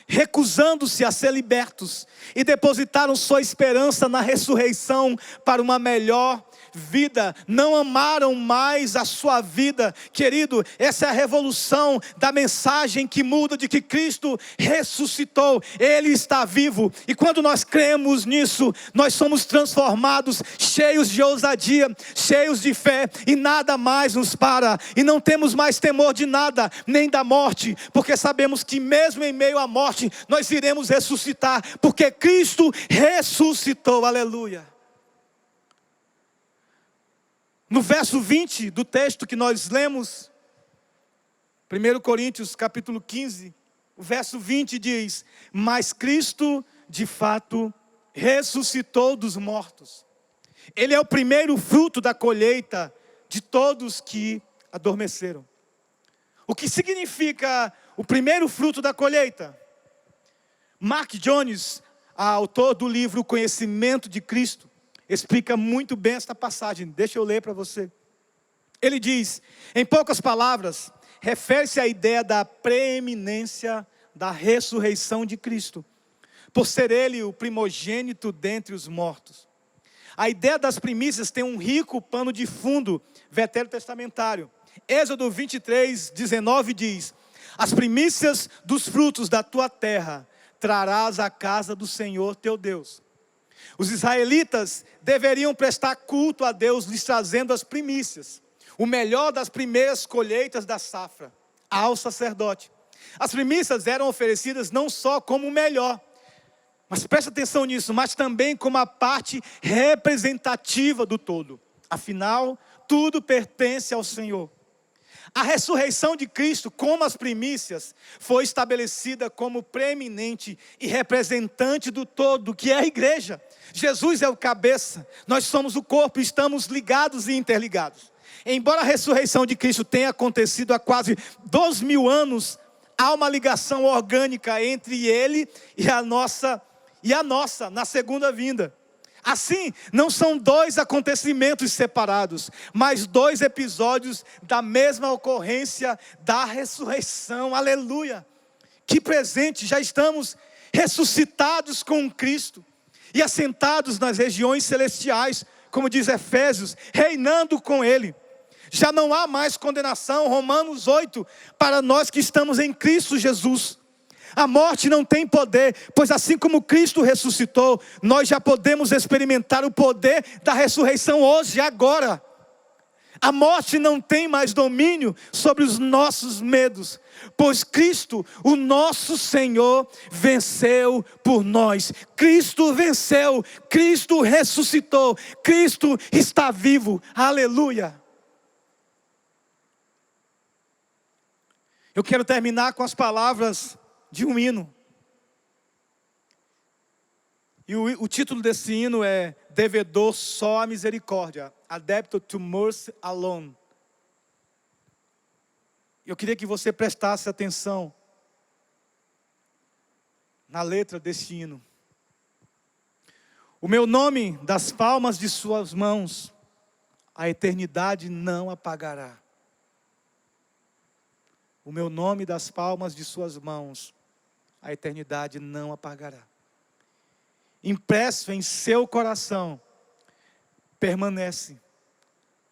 recusando-se a ser libertos, e depositaram sua esperança na ressurreição para uma melhor vida, não amaram mais a sua vida. Querido, essa é a revolução da mensagem que muda, de que Cristo ressuscitou, Ele está vivo, e quando nós cremos nisso, nós somos transformados, cheios de ousadia, cheios de fé, e nada mais nos para, e não temos mais temor de nada, nem da morte, porque sabemos que mesmo em meio à morte, nós iremos ressuscitar, porque Cristo ressuscitou, aleluia. No verso 20 do texto que nós lemos, 1 Coríntios capítulo 15, o verso 20 diz, mas Cristo de fato ressuscitou dos mortos. Ele é o primeiro fruto da colheita de todos que adormeceram. O que significa o primeiro fruto da colheita? Mark Jones, autor do livro O Conhecimento de Cristo, explica muito bem esta passagem. Deixa eu ler para você. Ele diz, em poucas palavras, refere-se à ideia da preeminência da ressurreição de Cristo, por ser ele o primogênito dentre os mortos. A ideia das primícias tem um rico pano de fundo veterotestamentário. Êxodo 23, 19 diz, as primícias dos frutos da tua terra trarás à casa do Senhor teu Deus. Os israelitas deveriam prestar culto a Deus, lhes trazendo as primícias, o melhor das primeiras colheitas da safra, ao sacerdote. As primícias eram oferecidas não só como o melhor, mas preste atenção nisso, mas também como a parte representativa do todo. Afinal, tudo pertence ao Senhor. A ressurreição de Cristo, como as primícias, foi estabelecida como preeminente e representante do todo, que é a igreja. Jesus é o cabeça, nós somos o corpo, estamos ligados e interligados. Embora a ressurreição de Cristo tenha acontecido há quase 2000 anos, há uma ligação orgânica entre ele e a nossa na segunda vinda. Assim, não são dois acontecimentos separados, mas dois episódios da mesma ocorrência da ressurreição. Aleluia! Que presente! Já estamos ressuscitados com Cristo e assentados nas regiões celestiais, como diz Efésios, reinando com Ele. Já não há mais condenação, Romanos 8, para nós que estamos em Cristo Jesus. A morte não tem poder, pois assim como Cristo ressuscitou, nós já podemos experimentar o poder da ressurreição hoje, agora. A morte não tem mais domínio sobre os nossos medos, pois Cristo, o nosso Senhor, venceu por nós. Cristo venceu, Cristo ressuscitou, Cristo está vivo. Aleluia! Eu quero terminar com as palavras de um hino. E o título desse hino é Devedor só a misericórdia, Adepto to mercy alone. Eu queria que você prestasse atenção na letra desse hino. O meu nome das palmas de suas mãos, a eternidade não apagará. O meu nome das palmas de suas mãos, a eternidade não apagará. Impresso em seu coração, permanece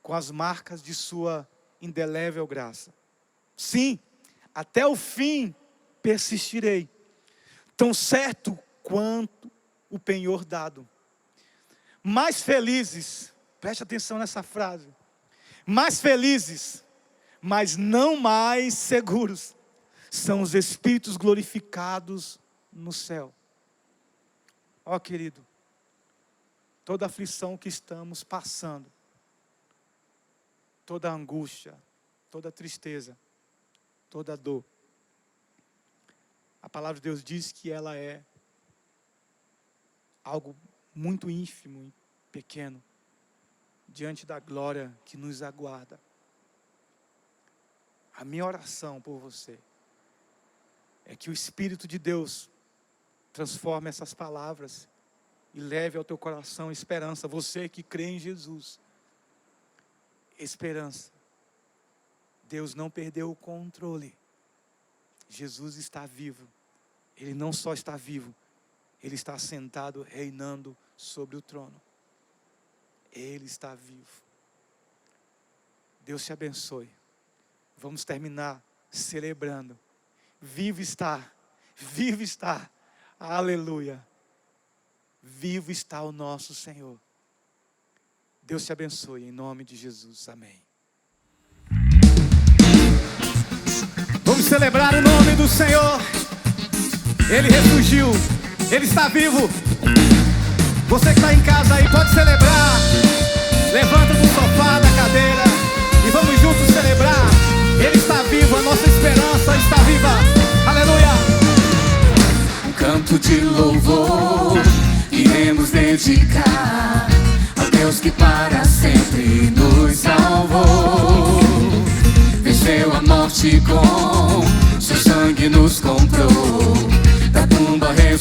com as marcas de sua indelével graça. Sim, até o fim persistirei, tão certo quanto o penhor dado. Mais felizes, preste atenção nessa frase, mais felizes, mas não mais seguros, são os espíritos glorificados no céu. Ó querido, toda aflição que estamos passando, toda angústia, toda tristeza, toda dor, a palavra de Deus diz que ela é algo muito ínfimo e pequeno, diante da glória que nos aguarda. A minha oração por você é que o Espírito de Deus transforme essas palavras e leve ao teu coração esperança. Você que crê em Jesus, esperança. Deus não perdeu o controle. Jesus está vivo. Ele não só está vivo, Ele está sentado, reinando sobre o trono. Ele está vivo. Deus te abençoe. Vamos terminar celebrando. Vivo está, vivo está. Aleluia. Vivo está o nosso Senhor. Deus te abençoe em nome de Jesus. Amém. Vamos celebrar o nome do Senhor. Ele ressurgiu. Ele está vivo. Você que está em casa aí pode celebrar. Levanta do sofá, da cadeira e vamos juntos celebrar. Ele está vivo, a nossa esperança está viva. Aleluia. Um canto de louvor iremos dedicar ao Deus que para sempre nos salvou. Venceu a morte com seu sangue nos comprou. Da tumba ressuscitou.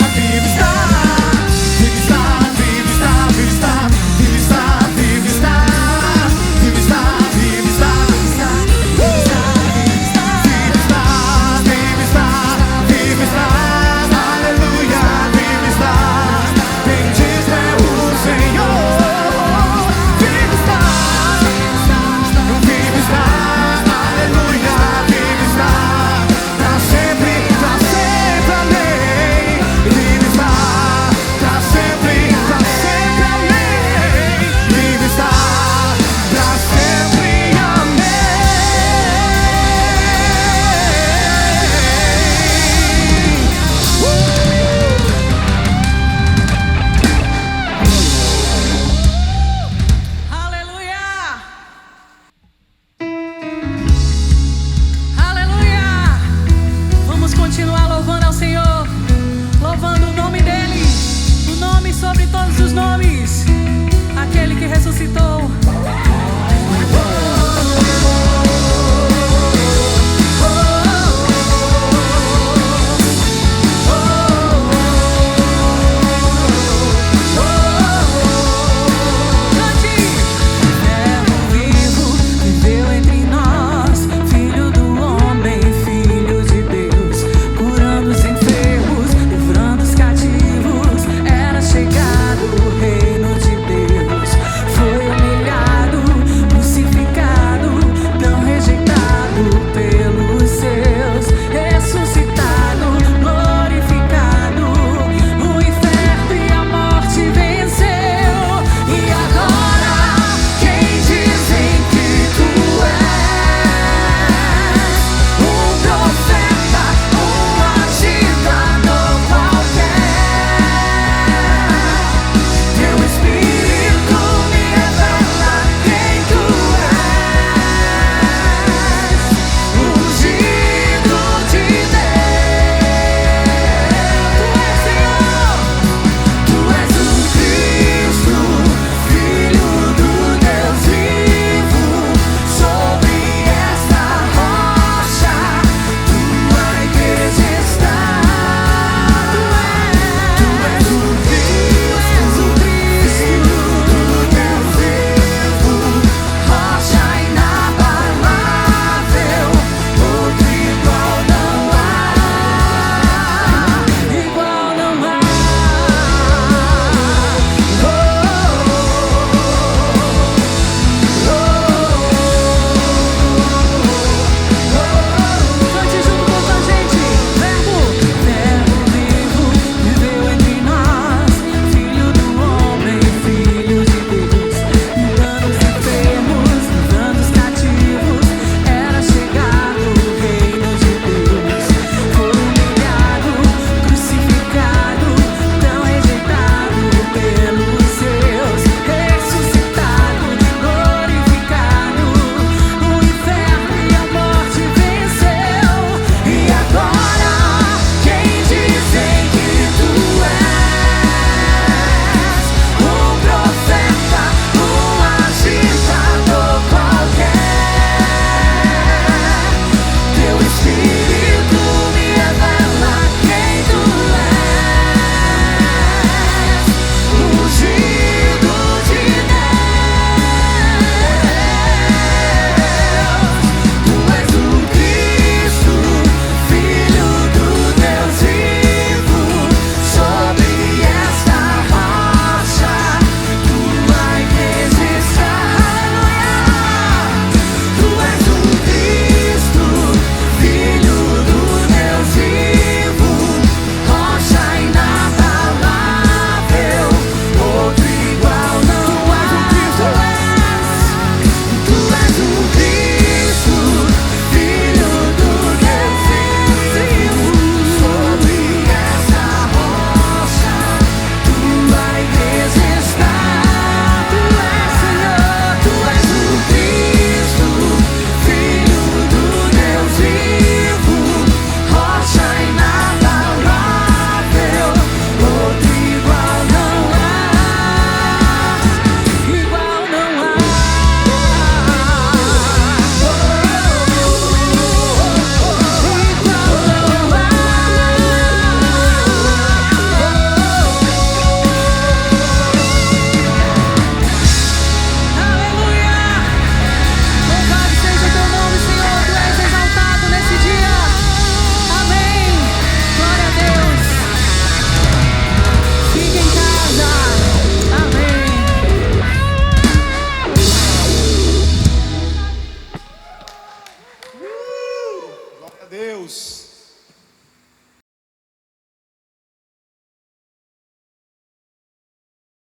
Deus.